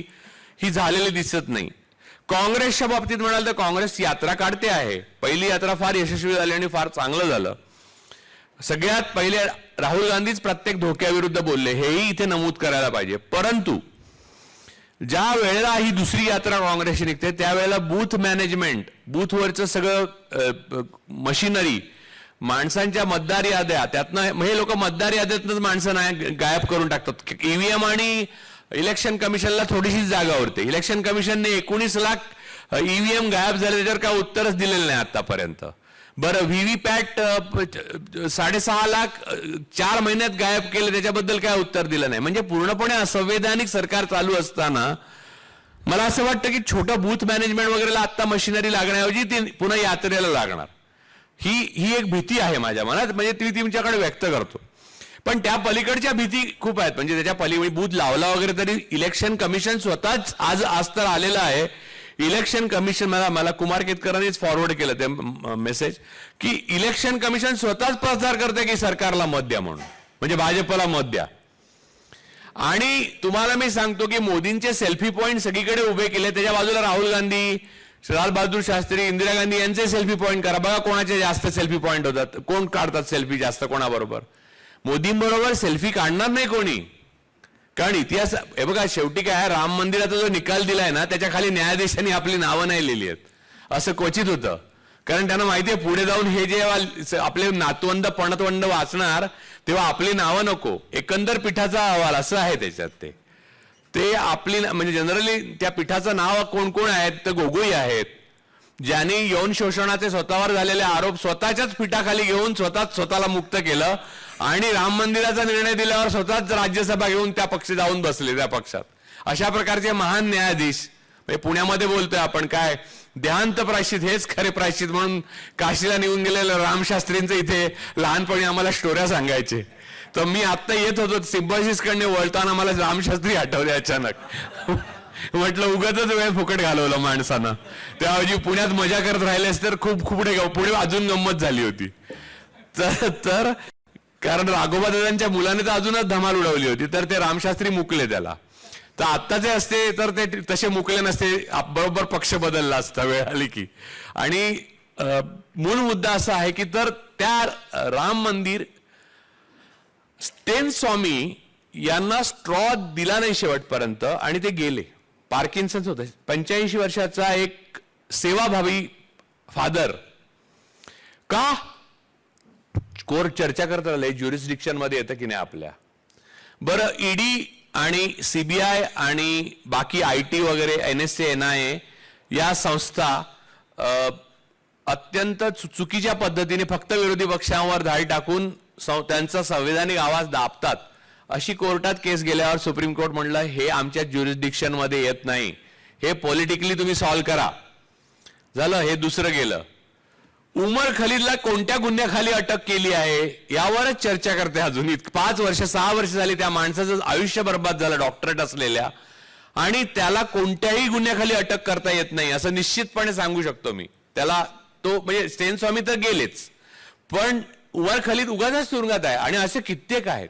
ही झालेली दिसत नाही. काँग्रेसच्या बाबतीत म्हणाल तर काँग्रेस यात्रा काढते आहे. पहिली यात्रा फार यशस्वी झाली आणि फार चांगलं झालं. सगळ्यात पहिले राहुल गांधीच प्रत्येक धोक्याविरुद्ध बोलले, हेही इथे नमूद करायला पाहिजे. परंतु ज्या वेळेला ही दुसरी यात्रा काँग्रेसची निघते त्यावेळेला बूथ मॅनेजमेंट, बूथवरचं सगळं मशिनरी, माणसांच्या मतदार याद्या, त्यातनं हे लोक मतदार याद्यातनंच माणसं गायब करून टाकतात. ईव्हीएम आणि इलेक्शन कमिशनला थोडीशी जागा उरते. इलेक्शन कमिशनने 19 लाख ईव्हीएम गायब झाले, त्याच्यावर काय उत्तरच दिलेलं नाही आतापर्यंत. बरं, व्हीव्हीपॅट 6.5 लाख 4 महिन्यात गायब केले, त्याच्याबद्दल काय उत्तर दिलं नाही. म्हणजे पूर्णपणे असंवैधानिक सरकार चालू असताना मला असं वाटतं की छोटं बूथ मॅनेजमेंट वगैरेला आत्ता मशिनरी लागण्याऐवजी ती पुन्हा यात्रेला लागणार, ही एक भीती आहे माझ्या मनात. म्हणजे ती तुमच्याकडे व्यक्त करतो. पण त्या पलीकडच्या भीती खूप आहेत. म्हणजे त्याच्या पलीकडे बूथ लावला वगैरे तरी इलेक्शन कमिशन स्वतःच आज तर आलेलं आहे. इलेक्शन कमिशन मला कुमार केतकरांनीच फॉरवर्ड केलं ते मेसेज की इलेक्शन कमिशन स्वतःच प्रचार करते की सरकारला मत द्या म्हणून, म्हणजे भाजपला मत द्या. आणि तुम्हाला मी सांगतो की मोदींचे सेल्फी पॉइंट सगळीकडे उभे केले. त्याच्या बाजूला राहुल गांधी, लाल बहादूर शास्त्री, इंदिरा गांधी यांचे सेल्फी पॉइंट करा. बघा कोणाचे जास्त सेल्फी पॉइंट होतात, कोण काढतात सेल्फी जास्त कोणाबरोबर. मोदींबरोबर सेल्फी काढणार नाही कोणी, कारण इतिहास हे बघा. शेवटी काय, राम मंदिराचा जो निकाल दिलाय ना त्याच्या खाली न्यायाधीशांनी आपली नावं नाही लिहिली आहेत. असं क्वचित होतं, कारण त्यांना माहितीये पुढे जाऊन हे जेव्हा आपले नातवंड पणतवंड वाचणार तेव्हा आपली नावं नको. एकंदर पीठाचा अहवाल असं आहे त्याच्यात. ते आपली म्हणजे जनरली त्या पीठाचं नाव कोण कोण आहेत तर गोगोई आहेत, ज्यांनी यौन शोषणाचे स्वतःवर झालेले आरोप स्वतःच्याच पीठाखाली घेऊन स्वतःला मुक्त केलं आणि राम मंदिराचा निर्णय दिल्यावर स्वतःच राज्यसभा घेऊन त्या पक्षी जाऊन बसले त्या पक्षात. अशा प्रकारचे महान न्यायाधीश. म्हणजे पुण्यामध्ये बोलतोय आपण काय, देहांत प्रायश्चित हेच खरे प्रायश्चित म्हणून काशीला निघून गेलेलं रामशास्त्रींचं इथे लहानपणी आम्हाला स्टोऱ्या सांगायचे. तर मी आत्ता येत होतो सिम्बॉसिसकडे वळताना मला रामशास्त्री आठवले अचानक. म्हटलं उगाचच वेळ फुकट घालवलं माणसानं, त्याऐवजी पुण्यात मजा करत राहिलेस तर खूप पुढे अजून गंमत झाली होती. तर कारण राघोबादादांच्या मुलाने तर अजूनच धमाल उडवली होती. तर ते रामशास्त्री मुकले त्याला. तर आत्ताचे असते तर ते तसे मुकले नसते, बरोबर पक्ष बदलला असता वेळ आली की. आणि मूळ मुद्दा असा आहे की तर त्या राम मंदिर स्टेन स्वामी यांना स्ट्रॉ दिला नाही शेवटपर्यंत आणि ते गेले. पार्किन्सन्स होते. 85 वर्षाचा एक सेवाभावी फादर. का कोर्ट चर्चा करत राहिले ज्युरिस्डिक्शन मध्ये येतं की नाही आपल्या. बरं, ईडी आणि सीबीआय आणि बाकी आयटी वगैरे NSA NIA या संस्था अत्यंत चुकीच्या पद्धतीने फक्त विरोधी पक्षांवर धाड टाकून त्यांचा संवैधानिक आवाज दाबतात. अशी कोर्टात केस गेल्यावर सुप्रीम कोर्ट म्हणलं हे आमच्या ज्युरिस्डिक्शन मध्ये येत नाही, हे पॉलिटिकली तुम्ही सॉल्व्ह करा. झालं, हे दुसरं गेलं. उमर खलीदला कोणत्या गुन्ह्याखाली अटक केली आहे यावरच चर्चा करते अजून. 5 वर्ष 6 वर्ष झाली त्या माणसाचं आयुष्य बर्बाद झालं डॉक्टरेट असलेल्या, आणि त्याला कोणत्याही गुन्ह्याखाली अटक करता येत नाही असं निश्चितपणे सांगू शकतो मी. त्याला तो म्हणजे स्टेन स्वामी तर गेलेच, पण उमर खलीद उगाच तुरुंगात आहे आणि असे कित्येक आहेत.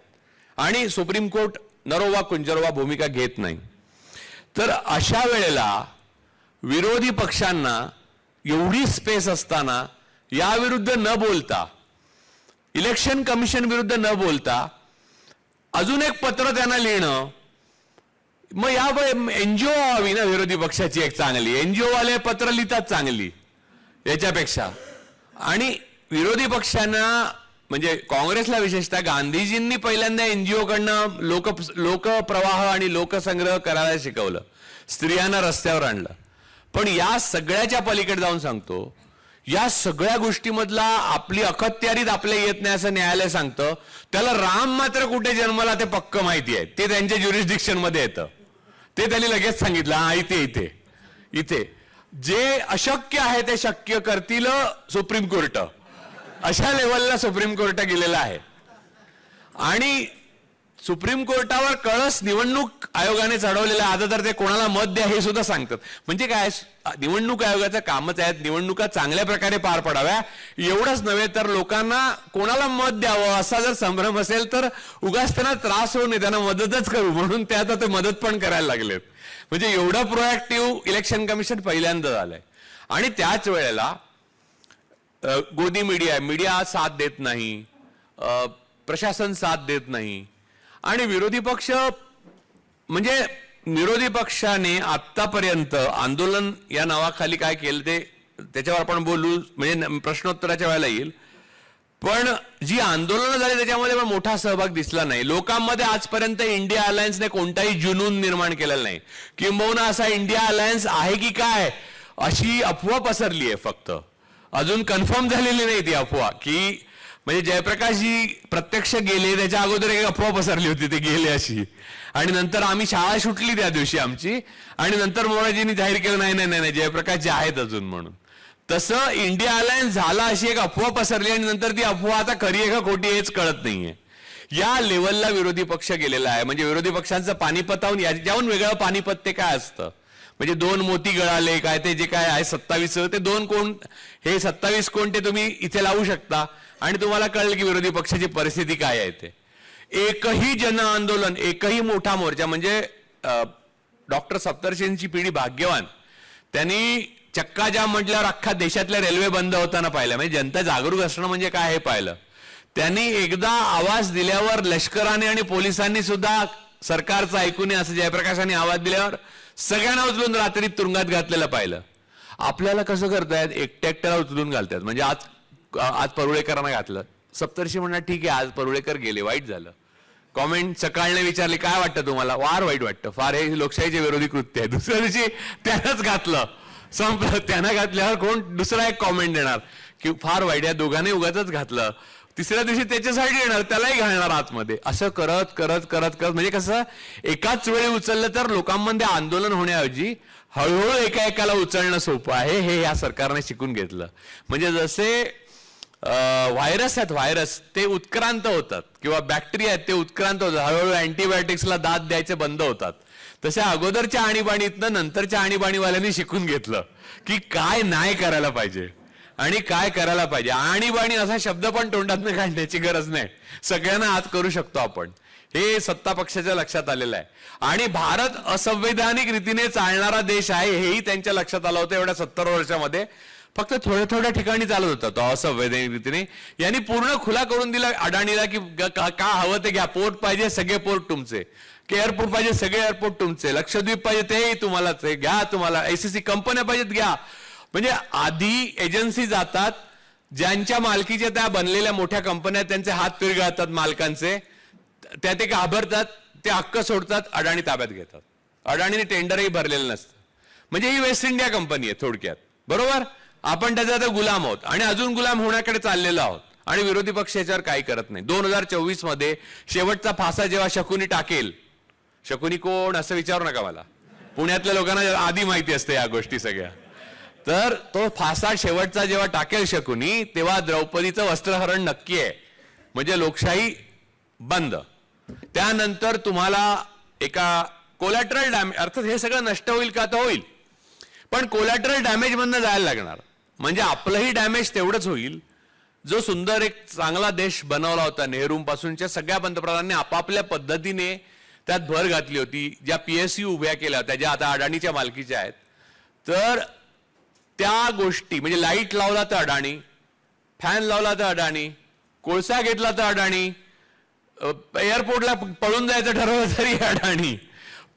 आणि सुप्रीम कोर्ट नरोवा कुंजरोवा भूमिका घेत नाही. तर अशा वेळेला विरोधी पक्षांना एवढी स्पेस असताना याविरुद्ध न बोलता, इलेक्शन कमिशन विरुद्ध न बोलता अजून एक पत्र त्यांना लिहिणं, मग या एनजीओ व्हावी ना विरोधी पक्षाची एक चांगली. एनजीओ वाले पत्र लिहितात चांगली याच्यापेक्षा. आणि विरोधी पक्षांना म्हणजे काँग्रेसला विशेषतः गांधीजींनी पहिल्यांदा एनजीओ कडनं लोकप्रवाह आणि लोकसंग्रह करायला शिकवलं, स्त्रियांना रस्त्यावर आणलं. पण या सगळ्याच्या पलीकडे जाऊन सांगतो, या सगळ्या गोष्टीमधला आपली अखत्यारीत आपल्या येत नाही असं न्यायालय सांगतं. त्याला राम मात्र कुठे जन्मला ते पक्क माहिती आहे, ते त्यांच्या ज्युरिस्डिक्शन मध्ये येतं. ते त्यांनी लगेच सांगितलं, हा इथे जे अशक्य आहे ते शक्य करतील सुप्रीम कोर्ट. अशा लेवलला सुप्रीम कोर्ट गेलेला आहे. आणि सुप्रीम कोर्टावर कळस निवडणूक आयोगाने चढवलेला. आता तर ते कोणाला मत द्या हे सुद्धा सांगतात. म्हणजे काय, निवडणूक आयोगाचं कामच आहे निवडणुका चांगल्या प्रकारे पार पडाव्या. एवढंच नव्हे तर लोकांना कोणाला मत द्यावं असा जर संभ्रम असेल तर उगाच त्यांना त्रास होऊ नये, त्यांना मदतच करू म्हणून ते आता ते मदत पण करायला लागलेत. म्हणजे एवढं प्रोएक्टिव्ह इलेक्शन कमिशन पहिल्यांदा झालंय. आणि त्याच वेळेला गोदी मीडिया साथ देत नाही, प्रशासन साथ देत नाही. आणि विरोधी पक्ष म्हणजे विरोधी पक्षाने आतापर्यंत आंदोलन या नावाखाली काय केलं ते त्याच्यावर आपण बोलू, म्हणजे प्रश्नोत्तराच्या वेळेला येईल. पण जी आंदोलनं झाली त्याच्यामध्ये पण मोठा सहभाग दिसला नाही. लोकांमध्ये आजपर्यंत इंडिया अलायन्सने कोणताही जुनून निर्माण केलेला नाही. किंबहुना असा इंडिया अलायन्स आहे की काय अशी अफवा पसरली आहे फक्त. अजून कन्फर्म झालेली नाही ती अफवा, की म्हणजे जयप्रकाशजी प्रत्यक्ष गेले त्याच्या अगोदर एक अफवा पसरली होती ते गेले अशी, आणि नंतर आम्ही शाळा सुटली त्या दिवशी आमची, आणि नंतर मोराजींनी जाहीर केलं नाही नाही नाही जयप्रकाश जे आहेत अजून म्हणून. तसं इंडिया अलायन्स झाला अशी एक अफवा पसरली, आणि नंतर ती अफवा आता खरी आहे का खोटी हेच कळत नाहीये. या लेवलला विरोधी पक्ष गेलेला आहे. म्हणजे विरोधी पक्षांचं पानिपताहून याच्याहून वेगळं पानिपत ते काय असतं, म्हणजे 2 मोती गळाले काय ते जे काय आहे 27 ते 2 कोण, हे 27 कोण ते तुम्ही इथे लावू शकता आणि तुम्हाला कळेल की विरोधी पक्षाची परिस्थिती काय आहे ते. एकही जन आंदोलन, एकही मोठा मोर्चा, म्हणजे डॉक्टर सप्तर्षींची पिढी भाग्यवान, त्यांनी चक्का जाम म्हटल्यावर अख्खा देशातल्या रेल्वे बंद होताना पाहिलं, म्हणजे जनता जागरूक असणं म्हणजे काय हे पाहिलं. त्यांनी एकदा आवाज दिल्यावर लष्कराने आणि पोलिसांनी सुद्धा सरकारचं ऐकू नये असं जयप्रकाशांनी आवाज दिल्यावर सगळ्यांना उचलून रात्री तुरुंगात घातलेलं पाहिलं. आपल्याला कसं करतायत, एकट्या एकट्याला उचलून घालतात. म्हणजे आज परुळेकरांना घातलं, सप्तर्षी म्हणणार ठीक आहे आज परुळेकर गेले वाईट झालं. कॉमेंट सकाळने विचारली काय वाटतं तुम्हाला, फार वाईट वाटतं, फार हे लोकशाहीचे विरोधी कृत्य आहे. दुसऱ्या दिवशी त्यानंच घातलं, संपलं. त्यांना घातल्यावर कोण दुसरा एक कॉमेंट देणार की फार वाईट, या दोघांनी उगाचच घातलं. तिसऱ्या दिवशी त्याच्यासाठी येणार, त्यालाही घालणार आतमध्ये. असं करत करत करत करत म्हणजे कसं एकाच वेळी उचललं तर लोकांमध्ये आंदोलन होण्याऐवजी हळूहळू एका एकाला उचलणं सोपं आहे, हे या सरकारने शिकून घेतलं. म्हणजे जसे व्हायरस आहेत, व्हायरस ते उत्क्रांत होतात किंवा बॅक्टेरिया आहेत ते उत्क्रांत होतात, हळूहळू अँटीबायोटिक्सला दाद द्यायचे बंद होतात. तशा अगोदरच्या आणीबाणीतनं नंतरच्या आणीबाणीवाल्यांनी शिकून घेतलं की काय नाही करायला पाहिजे आणि काय करायला पाहिजे. आणीबाणी असा शब्द पण तोंडातनं काढण्याची गरज नाही, सगळ्यांना आज करू शकतो आपण. हे सत्ता पक्षाच्या लक्षात आलेलं आहे. आणि भारत असंवैधानिक रीतीने चालणारा देश आहे हेही त्यांच्या लक्षात आलं होतं एवढ्या 70 वर्षामध्ये. फक्त थोड्या थोड्या ठिकाणी चालत होता तो असंवैधानिक रीतीने. यांनी पूर्ण खुला करून दिला अडाणीला की का हवं ते घ्या, पोर्ट पाहिजे सगळे पोर्ट तुमचे, की एअरपोर्ट पाहिजे सगळे एअरपोर्ट तुमचे, लक्षद्वीप पाहिजे तेही तुम्हालाच घ्या, तुम्हाला एसीसी कंपन्या पाहिजेत घ्या. म्हणजे आधी एजन्सी जातात, ज्यांच्या मालकीच्या त्या बनलेल्या मोठ्या कंपन्या त्यांचे हात पिरगाळतात मालकांचे, त्या ते घाबरतात, ते हक्क सोडतात, अडाणी ताब्यात घेतात. अडाणीने टेंडरही भरलेलं नसतं. म्हणजे ही वेस्ट इंडिया कंपनी आहे थोडक्यात, बरोबर. आपण त्याचा आता गुलाम आहोत आणि अजून गुलाम होण्याकडे चाललेलो आहोत. आणि विरोधी पक्ष याच्यावर काही करत नाही. 2024 मध्ये शेवटचा फासा जेव्हा शकुनी टाकेल, शकुनी कोण असं विचारू नका मला, पुण्यातल्या लोकांना आधी माहिती असते या गोष्टी सगळ्या. तर तो फासा शेवटचा जेव्हा टाकेल शकुनी, तेव्हा द्रौपदीचं वस्त्रहरण नक्की आहे, म्हणजे लोकशाही बंद. त्यानंतर तुम्हाला एका कोलॅटरल डॅमेज, अर्थात हे सगळं नष्ट होईल का तर होईल, पण कोलॅटरल डॅमेज मधनं जायला लागणार. म्हणजे आपलंही डॅमेज तेवढंच होईल. जो सुंदर एक चांगला देश बनवला होता नेहरूंपासूनच्या सगळ्या पंतप्रधानांनी आपापल्या पद्धतीने त्यात भर घातली होती, ज्या PSU उभ्या केल्या होत्या ज्या आता अडाणीच्या मालकीच्या आहेत. तर त्या गोष्टी म्हणजे लाईट लावला तर अडाणी, फॅन लावला तर अडाणी, कोळसा घेतला तर अडाणी, एअरपोर्टला पळून जायचं ठरवलं तरी अडाणी,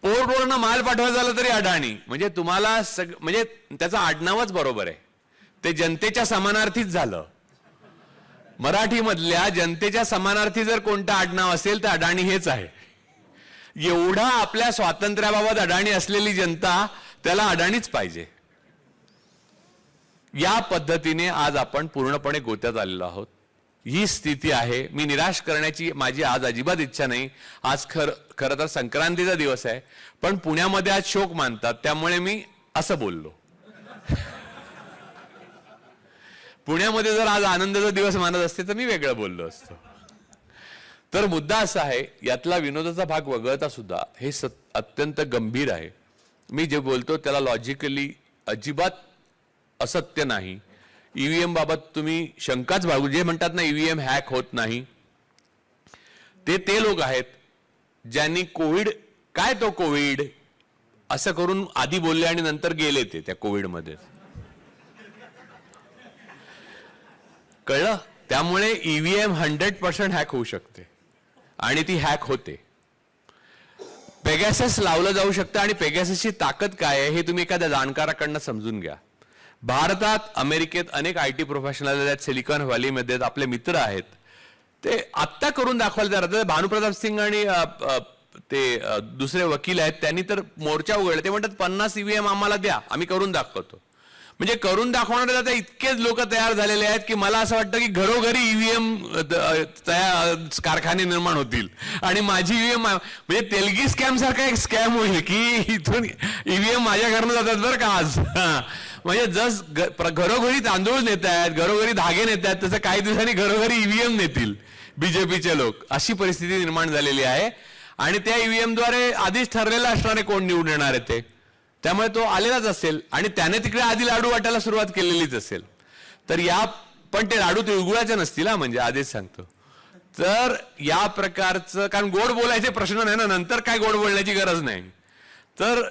पोर्टवरनं माल पाठवायचा झालं तरी अडाणी. म्हणजे तुम्हाला म्हणजे त्याचं आडनावच बरोबर आहे, ते जनतेच्या समानार्थीच झालं. मराठीमधल्या जनतेच्या समानार्थी जर कोणतं आडनाव असेल तर अडाणी हेच आहे. एवढा आपल्या स्वातंत्र्याबाबत अडाणी असलेली जनता त्याला अडाणीच पाहिजे. या पद्धतीने आज आपण पूर्णपणे गोत्यात आलेलो आहोत. ही स्थिती आहे. मी निराश करण्याची माझी आज अजिबात इच्छा नाही. आज खरं तर संक्रांतीचा दिवस आहे, पण पुण्यामध्ये आज शोक मानतात, त्यामुळे मी असं बोललो. पुण्यामध्ये जर आज आनंदाचा दिवस मानत असते तर मी वेगळं बोललो असतो. तर मुद्दा असा आहे, यातला विनोदाचा भाग वगळता सुद्धा हे अत्यंत गंभीर आहे. मी जे बोलतो त्याला लॉजिकली अजिबात असत्य नाही. ईव्हीएम बाबत तुम्ही शंकाच बाळगू, जे म्हणतात ना ईव्हीएम हॅक होत नाही, ते लोक आहेत ज्यांनी कोविड काय तो कोविड असं करून आधी बोलले आणि नंतर गेले ते त्या कोविडमध्ये. कळलं? त्यामुळे ईव्हीएम 100% हॅक होऊ शकते आणि ती हॅक होते. पेगॅसस लावलं जाऊ शकतं आणि पेगॅससची ताकद काय आहे हे तुम्ही एखाद्या जाणकाराकडनं समजून घ्या. भारतात, अमेरिकेत अनेक IT प्रोफेशनल आहेत, सिलिकॉन व्हॅलीमध्ये आपले मित्र आहेत, ते आत्ता करून दाखवायला तयार आहेत. भानुप्रताप सिंग आणि ते दुसरे वकील आहेत, त्यांनी तर मोर्चा उघडला. ते म्हणतात 50 ईव्हीएम आम्हाला द्या, आम्ही करून दाखवतो. म्हणजे करून दाखवणारे आता इतकेच लोक तयार झालेले आहेत की मला असं वाटतं की घरोघरी ईव्हीएम कारखाने निर्माण होतील आणि माझी ईव्हीएम म्हणजे तेलगी स्कॅम सारखा एक स्कॅम होईल की इथून ईव्हीएम माझ्या घरनं जातात बरं का आज. म्हणजे जस घरोघरी तांदूळ नेत आहेत, घरोघरी धागे नेत आहेत, तसं काही दिवसांनी घरोघरी ईव्हीएम नेतील बीजेपीचे लोक. अशी परिस्थिती निर्माण झालेली आहे आणि त्या ईव्हीएमद्वारे आधीच ठरलेलं असणारे कोण निवडून येणार आहे ते, त्यामुळे तो आलेलाच असेल आणि त्याने तिकडे आधी लाडू वाटायला सुरुवात केलेलीच असेल. तर या पण ते लाडू तिळगुळाचे नसतील, म्हणजे आधीच सांगतो. तर या प्रकारचं, कारण गोड बोलायचे प्रश्न नाही ना, नंतर काय गोड बोलण्याची गरज नाही. तर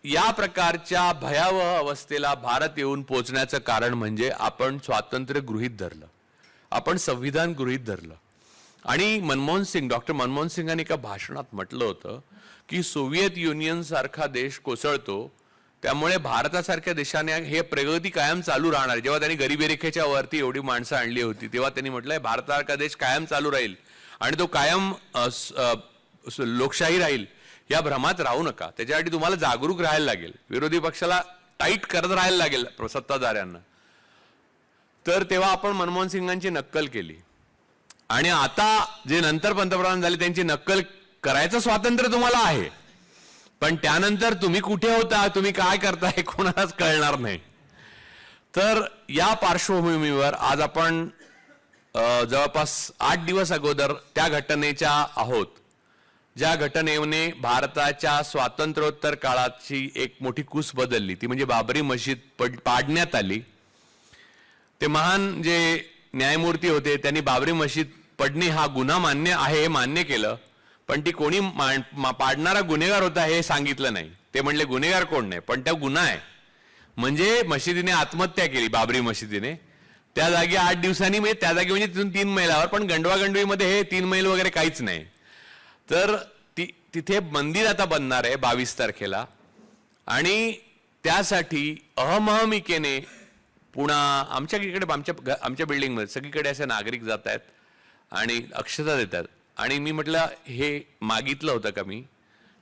या प्रकारच्या भयावह अवस्थेला भारत येऊन पोहोचण्याचं कारण म्हणजे आपण स्वातंत्र्य गृहीत धरलं, आपण संविधान गृहीत धरलं. आणि डॉक्टर मनमोहन सिंगांनी एका भाषणात म्हटलं होतं की सोव्हिएत युनियन सारखा देश कोसळतो, त्यामुळे भारतासारख्या देशाने हे प्रगती कायम चालू राहणार. जेव्हा त्यांनी गरिबी रेखेच्या वरती एवढी माणसं आणली होती तेव्हा त्यांनी म्हटलंय भारतासारखा देश कायम चालू राहील आणि तो कायम लोकशाही राहील, या भ्रमात राहू नका. त्याच्यासाठी तुम्हाला जागरूक राहायला लागेल, विरोधी पक्षाला टाईट करत राहायला लागेल सत्ताधाऱ्यांना. तर तेव्हा आपण मनमोहन सिंगांची नक्कल केली आणि आता जे नंतर पंतप्रधान झाले त्यांची नक्कल करायचं स्वातंत्र्य तुम्हाला आहे, पण त्यानंतर तुम्ही कुठे होता, तुम्ही काय करता हे कोणालाच कळणार नाही. तर या पार्श्वभूमीवर आज आपण जवळपास 8 दिवस अगोदर त्या घटनेच्या आहोत ज्या घटनेने भारताच्या स्वातंत्र्योत्तर काळाची एक मोठी कूस बदलली. ती म्हणजे बाबरी मशीद पाडण्यात आली. ते महान जे न्यायमूर्ती होते त्यांनी बाबरी मशीद पडणे हा गुन्हा मान्य आहे हे मान्य केलं, पण ती कोणी पाडणारा गुन्हेगार होता हे सांगितलं नाही. ते म्हणले गुन्हेगार कोण नाही, पण त्या गुन्हा आहे. म्हणजे मशिदीने आत्महत्या केली, बाबरी मशिदीने. त्या जागी 8 दिवसांनी, म्हणजे त्या जागी म्हणजे तिथून 3 मैलावर, पण गंडवागंडवीमध्ये हे 3 मैल वगैरे काहीच नाही. तर तिथे मंदिर आता बनणार आहे 22 तारखेला आणि त्यासाठी अहमहमिकेने पुन्हा आमच्या बिल्डिंगमध्ये सगळीकडे असे नागरिक जात आहेत आणि अक्षता देतात. आणि मी म्हटलं हे मागितलं होतं का मी?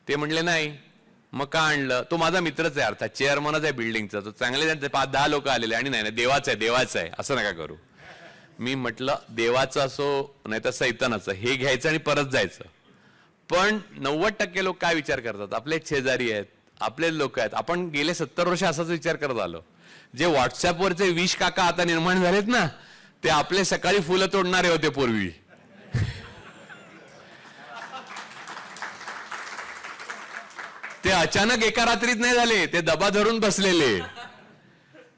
ते म्हणले नाही. मग का आणलं? तो माझा मित्रच आहे, अर्थात चेअरमनच आहे बिल्डिंगचा, तो चांगले 5-10 लोक आलेले. आणि नाही देवाचं आहे असं नका करू. मी म्हटलं देवाचं असो नाही तर सैतानाचं, हे घ्यायचं आणि परत जायचं. पण 90% लोक काय विचार करतात, आपले शेजारी आहेत, आपले लोक आहेत. आपण गेले 70 वर्ष असाच विचार करत आलो. जे व्हॉट्सअपवरचे 20 काका आता निर्माण झालेत ना, ते आपले सकाळी फुलं तोडणारे होते पूर्वी. ते अचानक एका रात्रीत नाही झाले, ते दबा धरून बसलेले.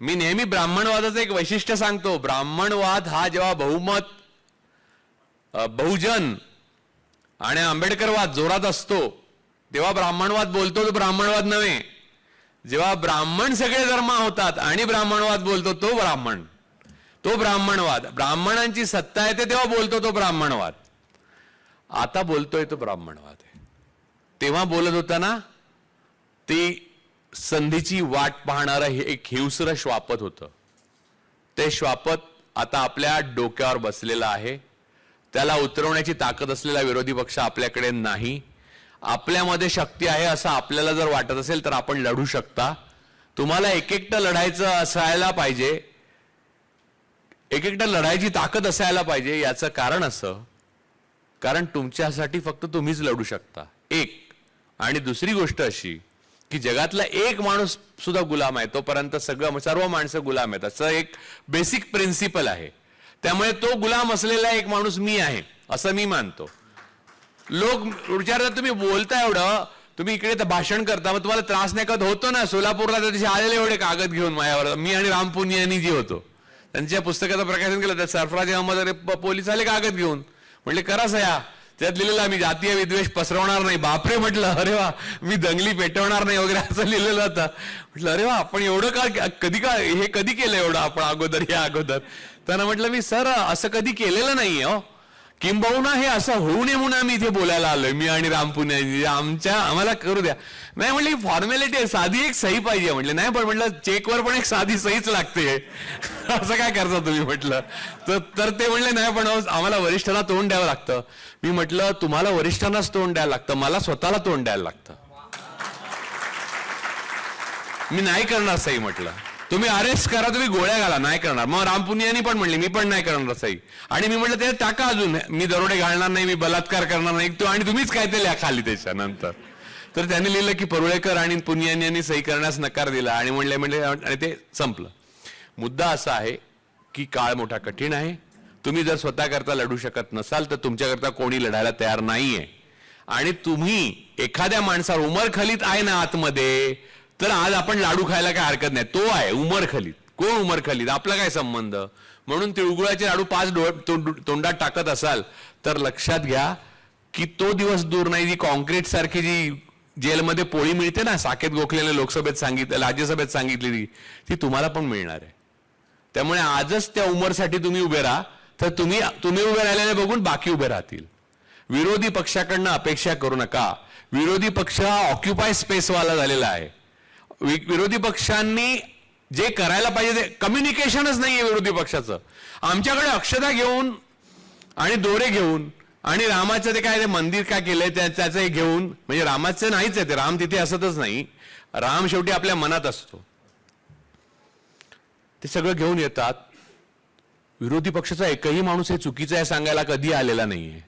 मी नेहमी ब्राह्मणवादाचं एक वैशिष्ट्य सांगतो. ब्राह्मणवाद हा जेव्हा बहुजन आणि आंबेडकरवाद जोरात असतो तेव्हा ब्राह्मणवाद बोलतो, तो ब्राह्मणवाद नव्हे. जेव्हा ब्राह्मण सगळे धर्म होतात आणि ब्राह्मणवाद बोलतो तो ब्राह्मणवाद. ब्राह्मणांची सत्ता येते तेव्हा बोलतो तो ब्राह्मणवाद. आता बोलतोय तो ब्राह्मणवाद आहे. तेव्हा बोलत होता ना, ती संधीची वाट पाहणारं हे एक हिंस्र श्वापत होतं. ते श्वापत आता आपल्या डोक्यावर बसलेलं आहे. त्याला उतरवण्याची ताकद असलेला विरोधी पक्ष आपल्याकडे नाही. आपल्यामध्ये शक्ती आहे असं आपल्याला जर वाटत असेल तर आपण लढू शकता. तुम्हाला एकटं लढायचं असायला पाहिजे, एकटं लढायची ताकद असायला पाहिजे. याचं कारण असं, कारण तुमच्यासाठी फक्त तुम्हीच लढू शकता. एक. आणि दुसरी गोष्ट अशी की जगातला एक माणूस सुद्धा गुलाम आहे तोपर्यंत सर्व माणसं गुलाम आहेत, असं एक बेसिक प्रिन्सिपल आहे. त्यामुळे तो गुलाम असलेला एक माणूस मी आहे असं मी मानतो. लोक विचारतात तुम्ही बोलता एवढं, तुम्ही इकडे भाषण करता, मग तुम्हाला त्रास नाही का होतो ना. सोलापूरला त्या दिवशी आलेले एवढे कागद घेऊन माझ्यावर, मी आणि राम पुनियांनी जी होतो त्यांच्या पुस्तकाचं प्रकाशन केलं, त्या सरफराज अहमद पोलीस आले कागद घेऊन. म्हटले करा सह्या. त्यात लिहिलेलं आम्ही जातीय विद्वेष पसरवणार नाही. बापरे म्हटलं, अरे वा, मी दंगली पेटवणार नाही वगैरे असं लिहिलेलं होतं. म्हटलं अरे वा, आपण एवढं हे कधी केलं एवढं आपण अगोदर. त्यांना म्हटलं मी सर असं कधी केलेलं नाहीये हो, किंबहुना हे असं होऊ नये म्हणून आम्ही इथे बोलायला आलोय, मी आणि रामपुणे आम्हाला करू द्या. नाही म्हटलं ही फॉर्मॅलिटी आहे, साधी एक सही पाहिजे. म्हटलं नाही, पण म्हटलं चेकवर पण एक साधी सहीच लागते, असं काय करता तुम्ही म्हटलं. तर ते म्हणले नाही, पण आम्हाला वरिष्ठांना तोंड द्यावं लागतं. मी म्हटलं तुम्हाला वरिष्ठांनाच तोंड द्यायला लागतं, मला स्वतःला तोंड द्यायला लागतं. मी नाही करणार सही म्हटलं. तुम्ही अरेस्ट करा, तुम्ही गोळ्या घाला, नाही करणार. मग राम पुनियांनी पण म्हणले मी पण नाही करणार सही. आणि मी म्हटलं ते टाका अजून, मी दरोडे घालणार नाही, मी बलात्कार करणार नाही, आणि तुम्हीच काय ते लिहा खाली त्याच्यानंतर. तर त्यांनी लिहिलं की परुळेकर आणि पुनियान यांनी सही करण्यास नकार दिला आणि म्हणले आणि ते संपलं. मुद्दा असा आहे की काळ मोठा कठीण आहे. तुम्ही जर स्वतःकरता लढू शकत नसाल तर तुमच्याकरता कोणी लढायला तयार नाहीये. आणि तुम्ही एखाद्या माणसावर, उमर खलीद आहे ना आतमध्ये, तर आज आपण लाडू खायला काय हरकत नाही. तो आहे उमर खलीद. कोण उमर खलीद, आपला काय संबंध. म्हणून तिळगुळाचे लाडू 5 तोंडात टाकत असाल तर लक्षात घ्या की तो दिवस दूर नाही. जी कॉन्क्रीट सारखी जी जेलमध्ये पोळी मिळते ना, साकेत गोखलेल्या लोकसभेत सांगितलं, राज्यसभेत सांगितलेली, ती तुम्हाला पण मिळणार आहे. त्यामुळे आजच त्या उमरसाठी तुम्ही उभे राहा, तर तुम्ही उभे राहिलेले बघून बाकी उभे राहतील. विरोधी पक्षाकडनं अपेक्षा करू नका. विरोधी पक्ष हा ऑक्युपाय स्पेसवाला झालेला आहे. विरोधी पक्षांनी जे करायला पाहिजे ते कम्युनिकेशनच नाहीये विरोधी पक्षाचं. आमच्याकडे अक्षता घेऊन आणि दोरे घेऊन आणि रामाचं ते काय ते मंदिर काय केलंय त्याचं हे घेऊन, म्हणजे रामाचं नाहीच आहे ते, राम तिथे असतच नाही. राम शेवटी आपल्या मनात असतो. ते सगळं घेऊन येतात. विरोधी पक्षाचा एकही माणूस हे चुकीचं आहे सांगायला कधी आलेला नाहीये.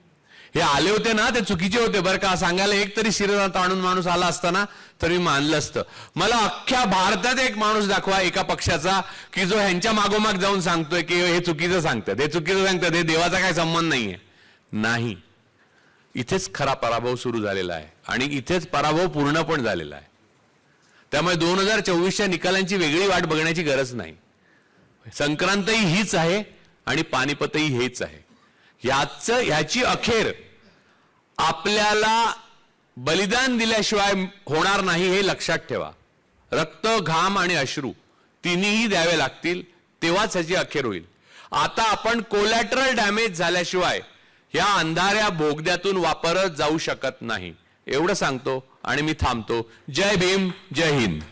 हे आले होते ना ते चुकीचे होते बरं का सांगायला, एक तरी शिरत आणून माणूस आला असताना तरी मानलं असतं. मला अख्ख्या भारतात एक माणूस दाखवा एका पक्षाचा की जो ह्यांच्या मागोमाग जाऊन सांगतोय की हे चुकीचं सांगतात, हे चुकीचं सांगतात, हे देवाचा काय संबंध नाहीये. नाही, इथेच खरा पराभव सुरू झालेला आहे आणि इथेच पराभव पूर्ण पण झालेला आहे. त्यामुळे 2024च्या निकालांची वेगळी वाट बघण्याची गरज नाही. संक्रांतही हीच आहे आणि पानिपतही हेच आहे. ह्याची अखेर आपल्याला बलिदान दिल्याशिवाय होणार नाही हे लक्षात ठेवा. रक्त, घाम आणि अश्रू तिन्हीही द्यावे लागतील, तेव्हाच ह्याची अखेर होईल. आता आपण कोलॅटरल डॅमेज झाल्याशिवाय ह्या अंधाऱ्या बोगद्यातून वापरत जाऊ शकत नाही. एवढं सांगतो आणि मी थांबतो. जय भीम, जय हिंद.